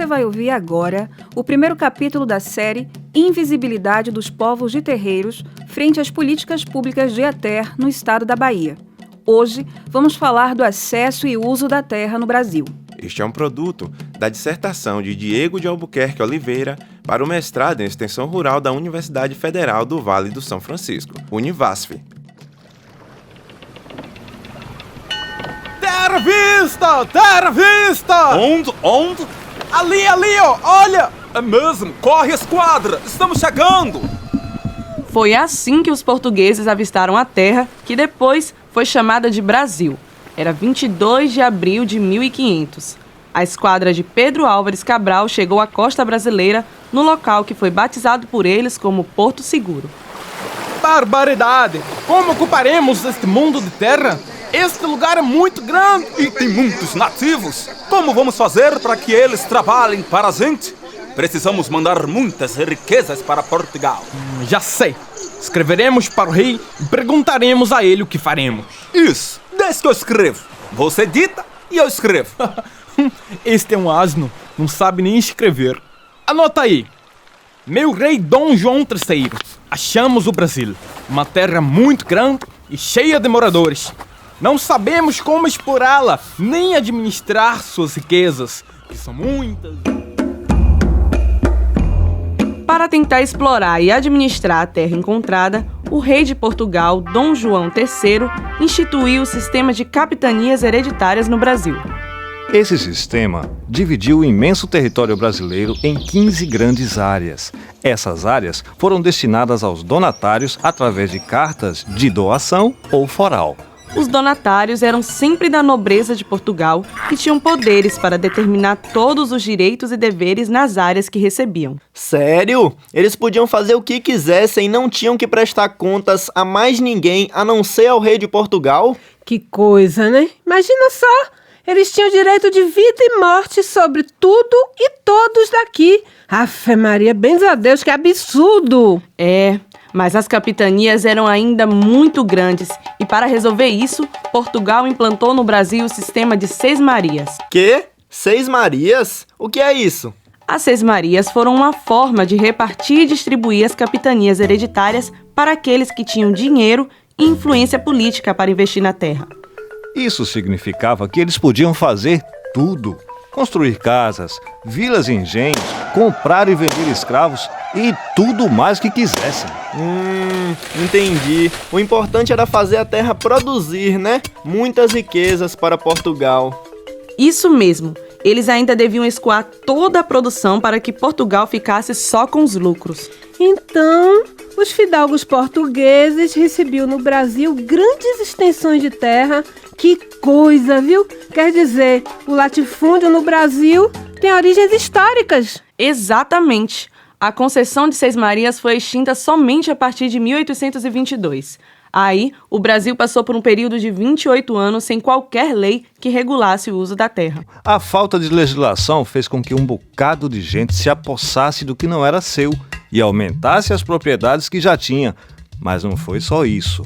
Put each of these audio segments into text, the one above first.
Você vai ouvir agora o primeiro capítulo da série Invisibilidade dos Povos de Terreiros frente às políticas públicas de ATER no estado da Bahia. Hoje, vamos falar do acesso e uso da terra no Brasil. Este é um produto da dissertação de Diego de Albuquerque Oliveira para o mestrado em Extensão Rural da Universidade Federal do Vale do São Francisco, Univasf. Terra vista! Terra vista! Onde? Ali, ó, olha! É mesmo, corre esquadra, estamos chegando! Foi assim que os portugueses avistaram a terra, que depois foi chamada de Brasil. Era 22 de abril de 1500. A esquadra de Pedro Álvares Cabral chegou à costa brasileira, no local que foi batizado por eles como Porto Seguro. Barbaridade! Como ocuparemos este mundo de terra? Este lugar é muito grande E tem muitos nativos. Como vamos fazer para que eles trabalhem para a gente? Precisamos mandar muitas riquezas para Portugal. Já sei. Escreveremos para o rei e perguntaremos a ele o que faremos. Isso, deixa que eu escrevo. Você dita e eu escrevo. Este é um asno, não sabe nem escrever. Anota aí. Meu rei Dom João III, achamos o Brasil. Uma terra muito grande e cheia de moradores. Não sabemos como explorá-la, nem administrar suas riquezas, que são muitas. Para tentar explorar e administrar a terra encontrada, o rei de Portugal, Dom João III, instituiu o sistema de capitanias hereditárias no Brasil. Esse sistema dividiu o imenso território brasileiro em 15 grandes áreas. Essas áreas foram destinadas aos donatários através de cartas de doação ou foral. Os donatários eram sempre da nobreza de Portugal e tinham poderes para determinar todos os direitos e deveres nas áreas que recebiam. Sério? Eles podiam fazer o que quisessem e não tinham que prestar contas a mais ninguém a não ser ao rei de Portugal? Que coisa, né? Imagina só! Eles tinham direito de vida e morte sobre tudo e todos daqui. Afe Maria, benza a Deus, que absurdo! Mas as capitanias eram ainda muito grandes e para resolver isso, Portugal implantou no Brasil o sistema de Seis-Marias. Quê? Seis-Marias? O que é isso? As Seis-Marias foram uma forma de repartir e distribuir as capitanias hereditárias para aqueles que tinham dinheiro e influência política para investir na terra. Isso significava que eles podiam fazer tudo. Construir casas, vilas e engenhos, comprar e vender escravos e tudo mais que quisessem. Entendi. O importante era fazer a terra produzir, né? Muitas riquezas para Portugal. Isso mesmo. Eles ainda deviam escoar toda a produção para que Portugal ficasse só com os lucros. Então, os fidalgos portugueses recebiam no Brasil grandes extensões de terra. Que coisa, viu? Quer dizer, o latifúndio no Brasil tem origens históricas. Exatamente. A concessão de Seis-Marias foi extinta somente a partir de 1822. Aí, o Brasil passou por um período de 28 anos sem qualquer lei que regulasse o uso da terra. A falta de legislação fez com que um bocado de gente se apossasse do que não era seu e aumentasse as propriedades que já tinha. Mas não foi só isso.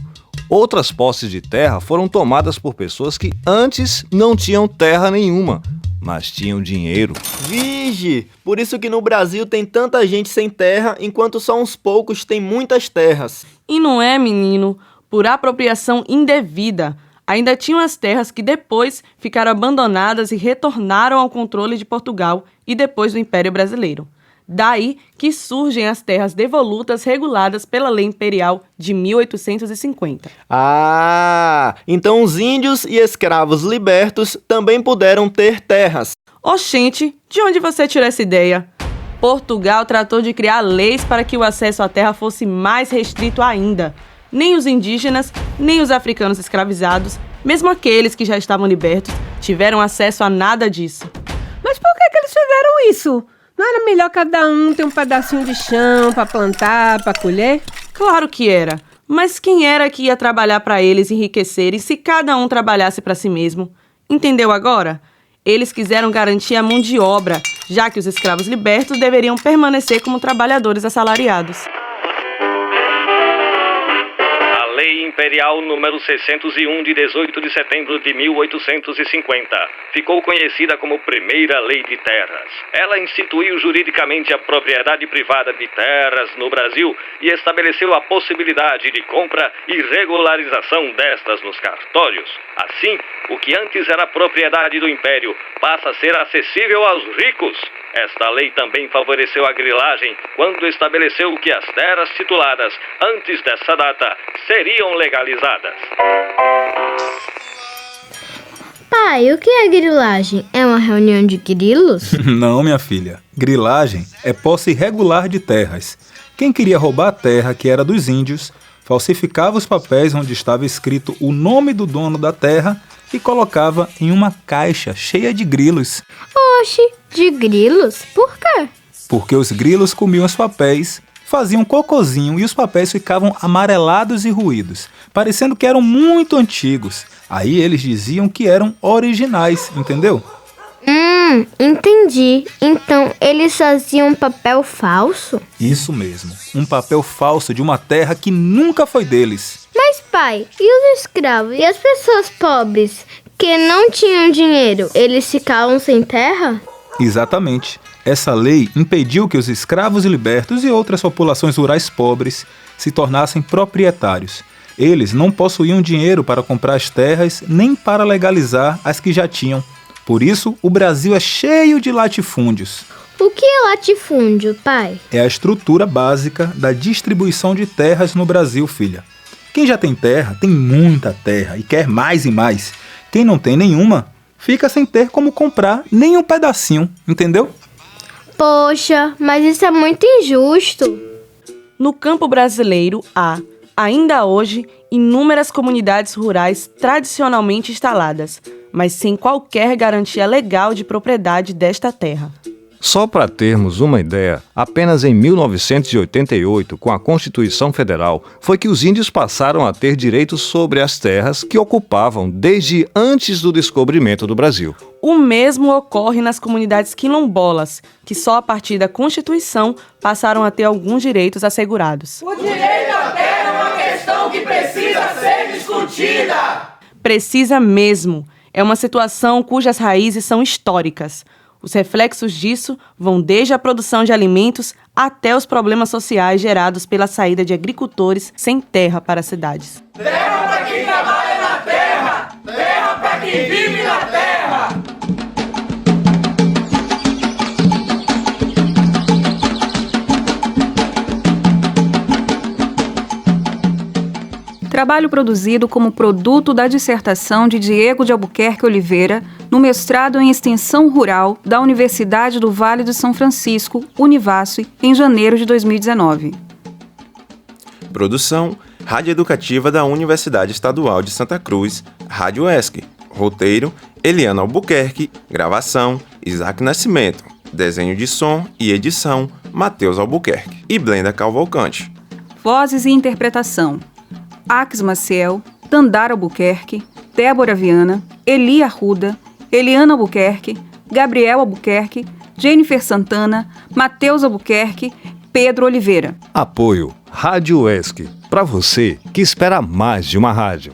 Outras posses de terra foram tomadas por pessoas que antes não tinham terra nenhuma, mas tinham dinheiro. Vige! Por isso que no Brasil tem tanta gente sem terra, enquanto só uns poucos têm muitas terras. E não é, menino, por apropriação indevida. Ainda tinham as terras que depois ficaram abandonadas e retornaram ao controle de Portugal e depois do Império Brasileiro. Daí que surgem as terras devolutas reguladas pela Lei Imperial de 1850. Então os índios e escravos libertos também puderam ter terras. Oxente, de onde você tirou essa ideia? Portugal tratou de criar leis para que o acesso à terra fosse mais restrito ainda. Nem os indígenas, nem os africanos escravizados, mesmo aqueles que já estavam libertos, tiveram acesso a nada disso. Mas por que eles fizeram isso? Não era melhor cada um ter um pedacinho de chão para plantar, para colher? Claro que era. Mas quem era que ia trabalhar para eles enriquecerem se cada um trabalhasse para si mesmo? Entendeu agora? Eles quiseram garantir a mão de obra, já que os escravos libertos deveriam permanecer como trabalhadores assalariados. A Lei Imperial Imperial número 601 de 18 de setembro de 1850. Ficou conhecida como Primeira Lei de Terras. Ela instituiu juridicamente a propriedade privada de terras no Brasil e estabeleceu a possibilidade de compra e regularização destas nos cartórios. Assim, o que antes era propriedade do Império passa a ser acessível aos ricos. Esta lei também favoreceu a grilagem quando estabeleceu que as terras tituladas antes dessa data seriam legalizadas. Pai, o que é grilagem? É uma reunião de grilos? Não, minha filha. Grilagem é posse irregular de terras. Quem queria roubar a terra que era dos índios, falsificava os papéis onde estava escrito o nome do dono da terra e colocava em uma caixa cheia de grilos. Oxe, de grilos? Por quê? Porque os grilos comiam os papéis, faziam cocôzinho e os papéis ficavam amarelados e ruídos, parecendo que eram muito antigos. Aí eles diziam que eram originais, entendeu? Entendi. Então eles faziam papel falso? Isso mesmo, um papel falso de uma terra que nunca foi deles. Mas pai, e os escravos e as pessoas pobres que não tinham dinheiro, eles ficavam sem terra? Exatamente. Essa lei impediu que os escravos libertos e outras populações rurais pobres se tornassem proprietários. Eles não possuíam dinheiro para comprar as terras nem para legalizar as que já tinham. Por isso, o Brasil é cheio de latifúndios. O que é latifúndio, pai? É a estrutura básica da distribuição de terras no Brasil, filha. Quem já tem terra, tem muita terra e quer mais e mais. Quem não tem nenhuma, fica sem ter como comprar nem um pedacinho, entendeu? Poxa, mas isso é muito injusto. No campo brasileiro há, ainda hoje, inúmeras comunidades rurais tradicionalmente instaladas, mas sem qualquer garantia legal de propriedade desta terra. Só para termos uma ideia, apenas em 1988, com a Constituição Federal, foi que os índios passaram a ter direitos sobre as terras que ocupavam desde antes do descobrimento do Brasil. O mesmo ocorre nas comunidades quilombolas, que só a partir da Constituição passaram a ter alguns direitos assegurados. O direito à terra é uma questão que precisa ser discutida! Precisa mesmo. É uma situação cujas raízes são históricas. Os reflexos disso vão desde a produção de alimentos até os problemas sociais gerados pela saída de agricultores sem terra para as cidades. Terra para quem trabalha na terra! Terra para quem vive na terra! Trabalho produzido como produto da dissertação de Diego de Albuquerque Oliveira, no mestrado em Extensão Rural da Universidade do Vale do São Francisco, Univasf, em janeiro de 2019. Produção, Rádio Educativa da Universidade Estadual de Santa Cruz, Rádio ESC. Roteiro, Eliana Albuquerque. Gravação, Isaac Nascimento. Desenho de som e edição, Matheus Albuquerque e Blenda Cavalcante. Vozes e interpretação: Ax Maciel, Dandara Albuquerque, Débora Viana, Eli Arruda, Eliana Albuquerque, Gabriel Albuquerque, Jennifer Santana, Matheus Albuquerque, Pedro Oliveira. Apoio Rádio ESC. Para você que espera mais de uma rádio.